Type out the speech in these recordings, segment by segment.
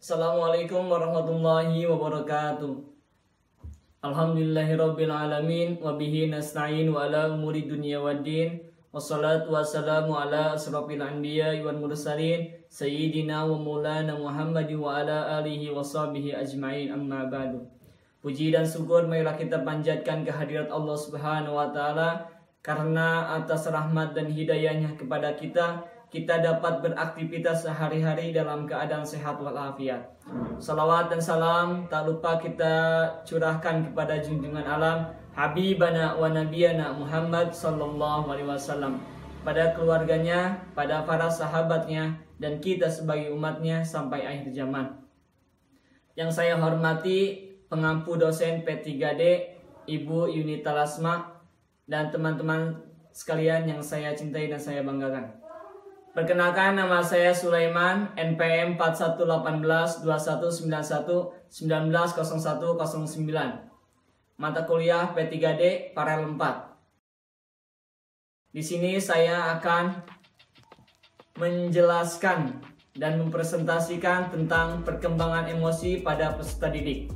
Assalamualaikum warahmatullahi wabarakatuh. Alhamdulillahirabbil alamin wa bihi nasta'in wa ala umuri dunya waddin. Wassalatu wassalamu ala asrofil anbiya'i wal mursalin sayyidina wa maulana Muhammadin wa ala alihi wa sahbihi ajma'in, amma ba'du. Puji dan syukur marilah kita panjatkan kehadirat Allah Subhanahu wa taala karena atas rahmat dan hidayahnya kepada kita dapat beraktivitas sehari-hari dalam keadaan sehat walafiat. Salawat dan salam tak lupa kita curahkan kepada junjungan alam Habibana wa Nabiyana Muhammad sallallahu alaihi wasallam, pada keluarganya, pada para sahabatnya, dan kita sebagai umatnya sampai akhir zaman. Yang saya hormati pengampu dosen P3D Ibu Yunita Lasma dan teman-teman sekalian yang saya cintai dan saya banggakan. Perkenalkan, nama saya Sulaiman, NPM 41182191190109. Mata kuliah P3D Paralel 4. Di sini saya akan menjelaskan dan mempresentasikan tentang perkembangan emosi pada peserta didik.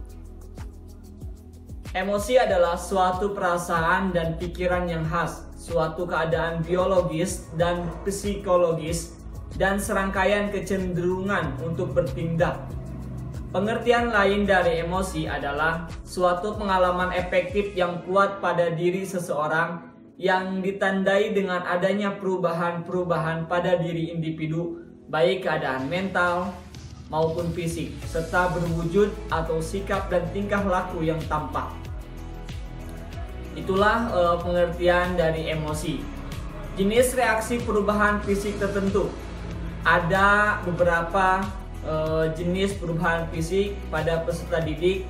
Emosi adalah suatu perasaan dan pikiran yang khas, suatu keadaan biologis dan psikologis, dan serangkaian kecenderungan untuk bertindak. Pengertian lain dari emosi adalah suatu pengalaman efektif yang kuat pada diri seseorang yang ditandai dengan adanya perubahan-perubahan pada diri individu, baik keadaan mental maupun fisik, serta berwujud atau sikap dan tingkah laku yang tampak. Itulah pengertian dari emosi. Jenis reaksi perubahan fisik tertentu. Ada beberapa jenis perubahan fisik pada peserta didik,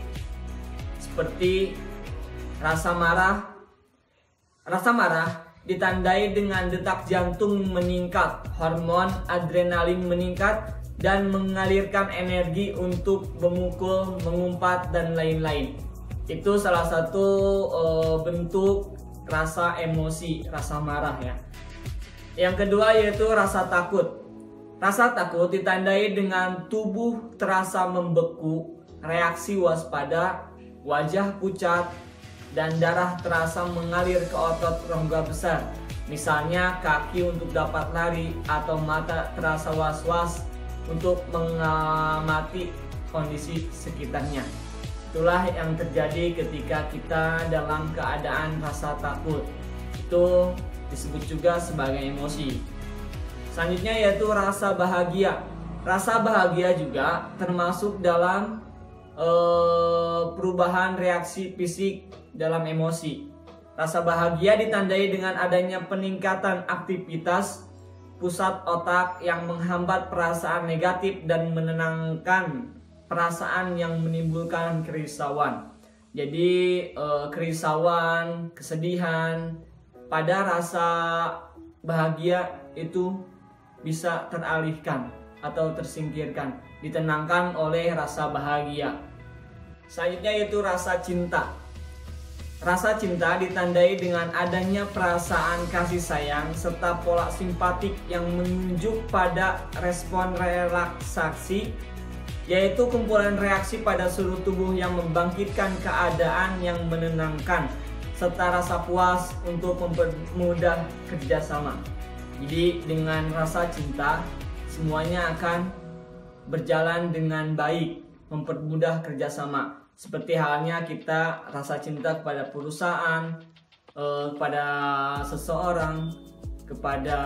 seperti rasa marah. Rasa marah ditandai dengan detak jantung meningkat, hormon adrenalin meningkat, dan mengalirkan energi untuk memukul, mengumpat, dan lain-lain. Itu salah satu bentuk rasa emosi, rasa marah ya. Yang kedua yaitu rasa takut. Rasa takut ditandai dengan tubuh terasa membeku, reaksi waspada, wajah pucat, dan darah terasa mengalir ke otot rongga besar. Misalnya kaki untuk dapat lari, atau mata terasa was-was untuk mengamati kondisi sekitarnya. Itulah yang terjadi ketika kita dalam keadaan rasa takut. Itu disebut juga sebagai emosi. Selanjutnya yaitu rasa bahagia. Rasa bahagia juga termasuk dalam perubahan reaksi fisik dalam emosi. Rasa bahagia ditandai dengan adanya peningkatan aktivitas pusat otak yang menghambat perasaan negatif dan menenangkan perasaan yang menimbulkan kerisauan. Jadi kerisauan, kesedihan pada rasa bahagia itu bisa teralihkan atau tersingkirkan, ditenangkan oleh rasa bahagia. Selanjutnya yaitu rasa cinta. Rasa cinta ditandai dengan adanya perasaan kasih sayang serta pola simpatik yang menunjuk pada respon relaksasi, yaitu kumpulan reaksi pada seluruh tubuh yang membangkitkan keadaan yang menenangkan, serta rasa puas untuk mempermudah kerjasama. Jadi dengan rasa cinta semuanya akan berjalan dengan baik, mempermudah kerjasama. Seperti halnya kita rasa cinta kepada perusahaan, kepada seseorang, kepada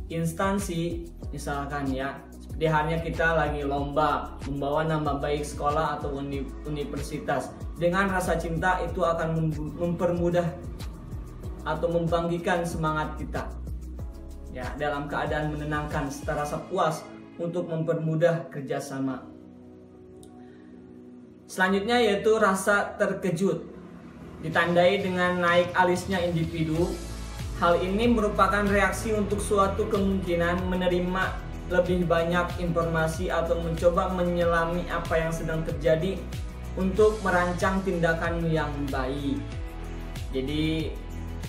instansi misalkan ya. Seperti halnya kita lagi lomba membawa nama baik sekolah atau universitas. Dengan rasa cinta itu akan mempermudah atau membangkitkan semangat kita ya, dalam keadaan menenangkan serta rasa puas untuk mempermudah kerjasama. Selanjutnya yaitu rasa terkejut. Ditandai dengan naik alisnya individu. Hal ini merupakan reaksi untuk suatu kemungkinan menerima lebih banyak informasi atau mencoba menyelami apa yang sedang terjadi untuk merancang tindakan yang baik. Jadi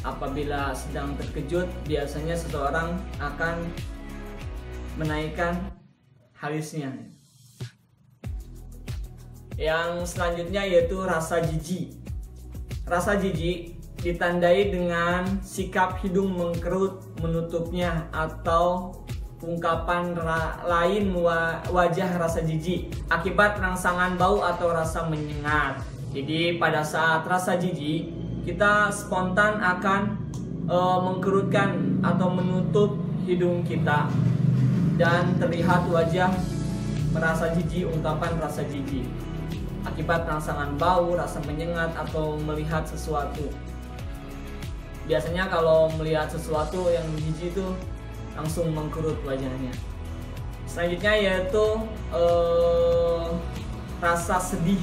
apabila sedang terkejut, biasanya seseorang akan menaikkan halisnya. Yang selanjutnya yaitu rasa jijik. Rasa jijik ditandai dengan sikap hidung mengkerut menutupnya atau ungkapan lain wajah rasa jijik akibat rangsangan bau atau rasa menyengat. Jadi pada saat rasa jijik kita spontan akan mengkerutkan atau menutup hidung kita dan terlihat wajah merasa jijik, ungkapan rasa jijik akibat rangsangan bau, rasa menyengat atau melihat sesuatu. Biasanya kalau melihat sesuatu yang jijik itu langsung mengkerut wajahnya. Selanjutnya yaitu rasa sedih.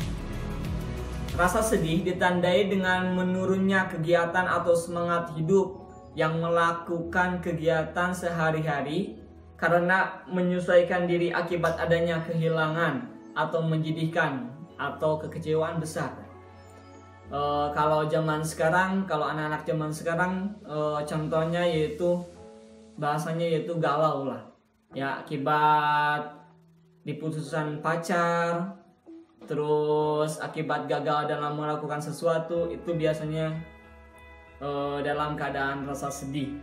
Rasa sedih ditandai dengan menurunnya kegiatan atau semangat hidup yang melakukan kegiatan sehari-hari karena menyesuaikan diri akibat adanya kehilangan atau menyedihkan atau kekecewaan besar. Kalau zaman sekarang, kalau anak-anak zaman sekarang, contohnya yaitu bahasanya yaitu galau lah, ya akibat diputusan pacar, terus akibat gagal dalam melakukan sesuatu, itu biasanya dalam keadaan rasa sedih.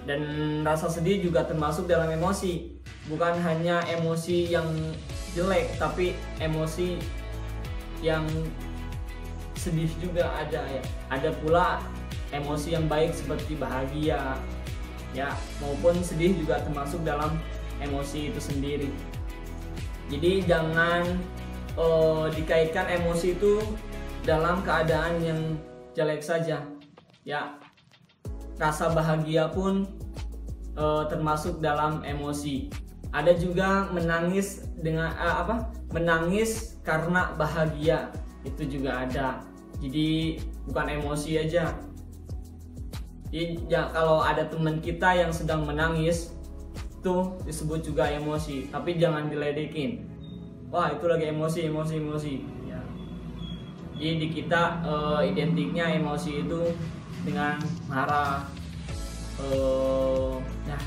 Dan rasa sedih juga termasuk dalam emosi, bukan hanya emosi yang jelek, tapi emosi yang sedih juga ada ya. Ada pula emosi yang baik seperti bahagia ya, maupun sedih juga termasuk dalam emosi itu sendiri. Jadi jangan dikaitkan emosi itu dalam keadaan yang jelek saja ya. Rasa bahagia pun termasuk dalam emosi. Ada juga menangis dengan menangis karena bahagia, itu juga ada. Jadi bukan emosi aja. Jadi kalau ada teman kita yang sedang menangis, itu disebut juga emosi, tapi jangan diledekin. Wah, itu lagi emosi. Ya. Jadi di kita identiknya emosi itu dengan marah, nah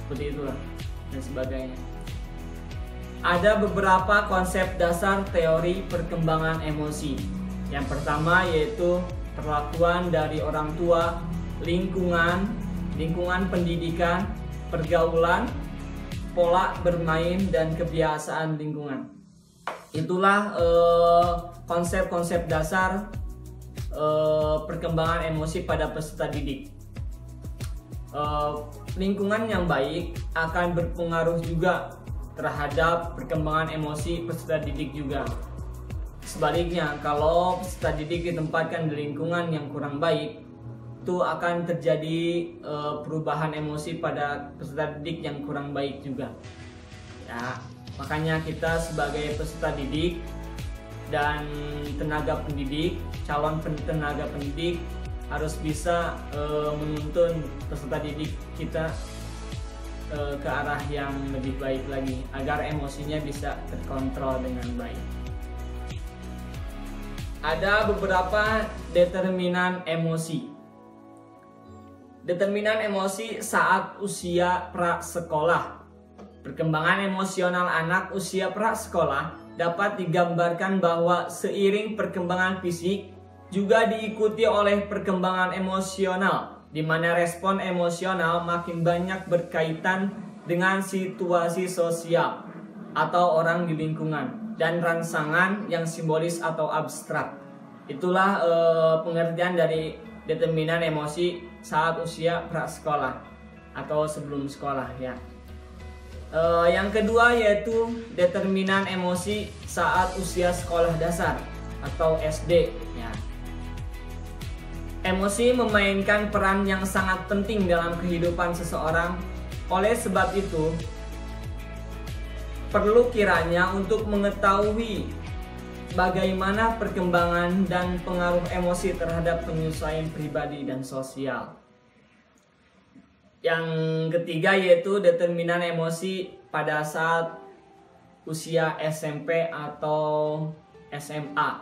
seperti itulah dan sebagainya. Ada beberapa konsep dasar teori perkembangan emosi. Yang pertama yaitu perlakuan dari orang tua, lingkungan pendidikan, pergaulan, pola bermain, dan kebiasaan lingkungan. Itulah konsep-konsep dasar perkembangan emosi pada peserta didik. Lingkungan yang baik akan berpengaruh juga terhadap perkembangan emosi peserta didik juga. Sebaliknya, kalau peserta didik ditempatkan di lingkungan yang kurang baik, itu akan terjadi perubahan emosi pada peserta didik yang kurang baik juga. Ya, makanya kita sebagai peserta didik dan tenaga pendidik, calon tenaga pendidik harus bisa menuntun peserta didik kita ke arah yang lebih baik lagi agar emosinya bisa terkontrol dengan baik. Ada beberapa determinan emosi. Determinan emosi saat usia prasekolah. Perkembangan emosional anak usia prasekolah dapat digambarkan bahwa seiring perkembangan fisik juga diikuti oleh perkembangan emosional, di mana respon emosional makin banyak berkaitan dengan situasi sosial atau orang di lingkungan dan rangsangan yang simbolis atau abstrak. Itulah pengertian dari determinan emosi saat usia prasekolah atau sebelum sekolah ya. Yang kedua yaitu determinan emosi saat usia sekolah dasar atau SD ya. Emosi memainkan peran yang sangat penting dalam kehidupan seseorang. Oleh sebab itu, perlu kiranya untuk mengetahui bagaimana perkembangan dan pengaruh emosi terhadap penyesuaian pribadi dan sosial. Yang ketiga yaitu determinan emosi pada saat usia SMP atau SMA.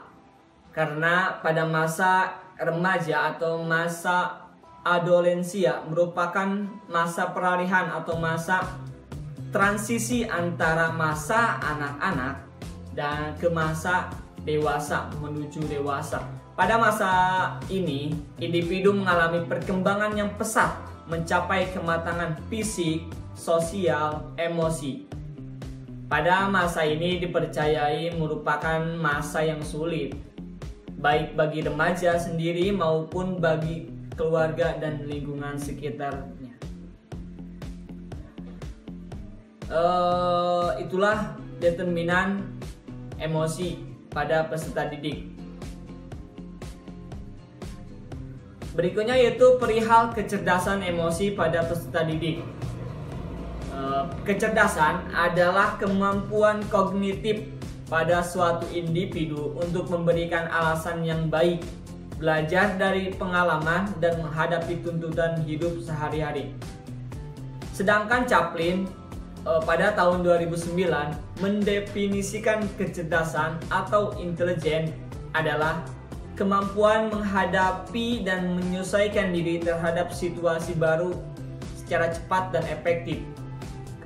Karena pada masa remaja atau masa adolensia merupakan masa peralihan atau masa transisi antara masa anak-anak dan ke masa dewasa menuju dewasa. Pada masa ini, individu mengalami perkembangan yang pesat, mencapai kematangan fisik, sosial, emosi. Pada masa ini dipercayai merupakan masa yang sulit, baik bagi remaja sendiri maupun bagi keluarga dan lingkungan sekitarnya. Itulah determinan emosi pada peserta didik. Berikutnya yaitu perihal kecerdasan emosi pada peserta didik. Kecerdasan adalah kemampuan kognitif pada suatu individu untuk memberikan alasan yang baik, belajar dari pengalaman, dan menghadapi tuntutan hidup sehari-hari. Sedangkan Chaplin pada tahun 2009 mendefinisikan kecerdasan atau intelijen adalah kemampuan menghadapi dan menyesuaikan diri terhadap situasi baru secara cepat dan efektif,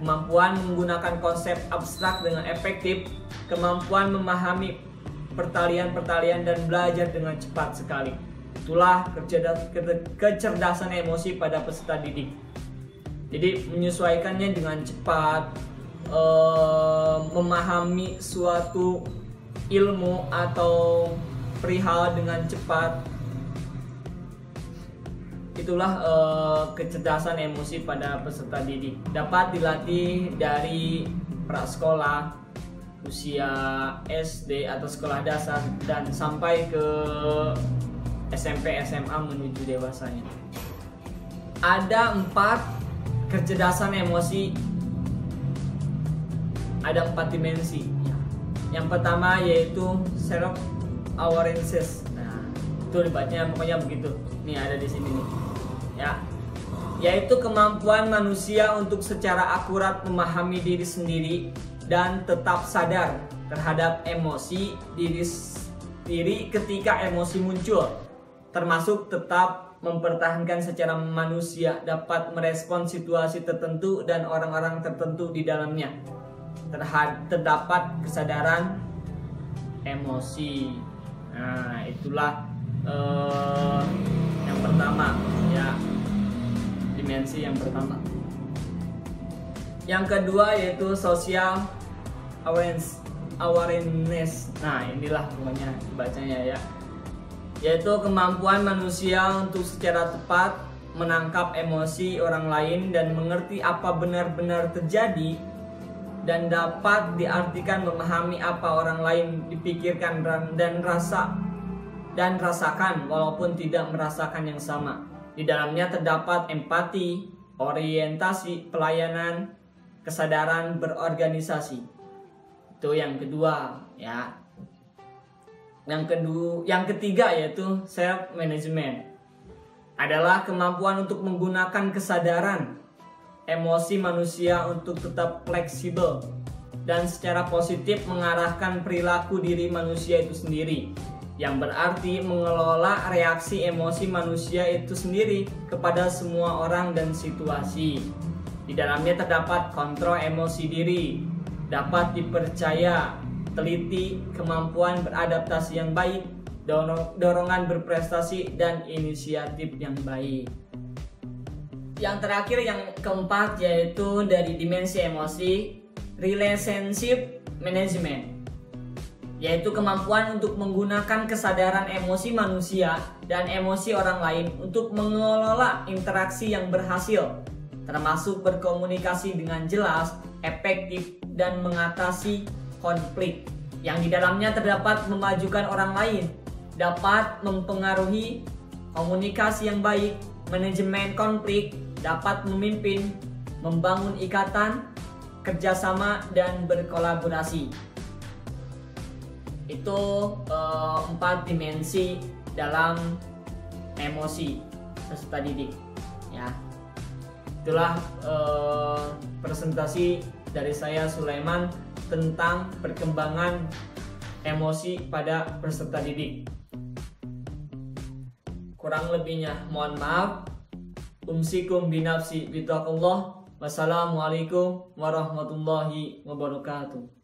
kemampuan menggunakan konsep abstrak dengan efektif, kemampuan memahami pertalian-pertalian dan belajar dengan cepat sekali. Itulah kecerdasan emosi pada peserta didik. Jadi menyesuaikannya dengan cepat, memahami suatu ilmu atau perihal dengan cepat. Itulah kecerdasan emosi pada peserta didik. Dapat dilatih dari prasekolah, usia SD atau sekolah dasar, dan sampai ke SMP, SMA menuju dewasanya. Ada 4 kecerdasan emosi, ada 4 dimensi. Yang pertama yaitu self awareness. Nah, itu dibacanya pokoknya begitu. Nih ada di sini nih. Ya. Yaitu kemampuan manusia untuk secara akurat memahami diri sendiri dan tetap sadar terhadap emosi diri ketika emosi muncul, termasuk tetap mempertahankan secara manusia dapat merespon situasi tertentu dan orang-orang tertentu di dalamnya. Terdapat kesadaran emosi. Nah, itulah yang pertama, ya, dimensi yang pertama. Yang kedua yaitu social awareness. Nah, inilah pokoknya bacanya ya. Yaitu kemampuan manusia untuk secara tepat menangkap emosi orang lain dan mengerti apa benar-benar terjadi, dan dapat diartikan memahami apa orang lain dipikirkan dan rasakan walaupun tidak merasakan yang sama. Di dalamnya terdapat empati, orientasi, pelayanan, kesadaran berorganisasi. Itu yang kedua, ya. Yang ketiga yaitu self management. Adalah kemampuan untuk menggunakan kesadaran emosi manusia untuk tetap fleksibel dan secara positif mengarahkan perilaku diri manusia itu sendiri, yang berarti mengelola reaksi emosi manusia itu sendiri kepada semua orang dan situasi. Di dalamnya terdapat kontrol emosi diri, dapat dipercaya, teliti, kemampuan beradaptasi yang baik, dorongan berprestasi, dan inisiatif yang baik. Yang terakhir, yang keempat, yaitu dari dimensi emosi, relationship management, yaitu kemampuan untuk menggunakan kesadaran emosi manusia dan emosi orang lain untuk mengelola interaksi yang berhasil, termasuk berkomunikasi dengan jelas, efektif, dan mengatasi konflik, yang di dalamnya terdapat memajukan orang lain, dapat mempengaruhi komunikasi yang baik, manajemen konflik, dapat memimpin, membangun ikatan, kerjasama, dan berkolaborasi. Itu 4 dimensi dalam emosi peserta didik, ya. Itulah presentasi dari saya, Sulaiman, tentang perkembangan emosi pada peserta didik. Kurang lebihnya mohon maaf. Umsikum binafsi bitaqullah. Wassalamualaikum warahmatullahi wabarakatuh.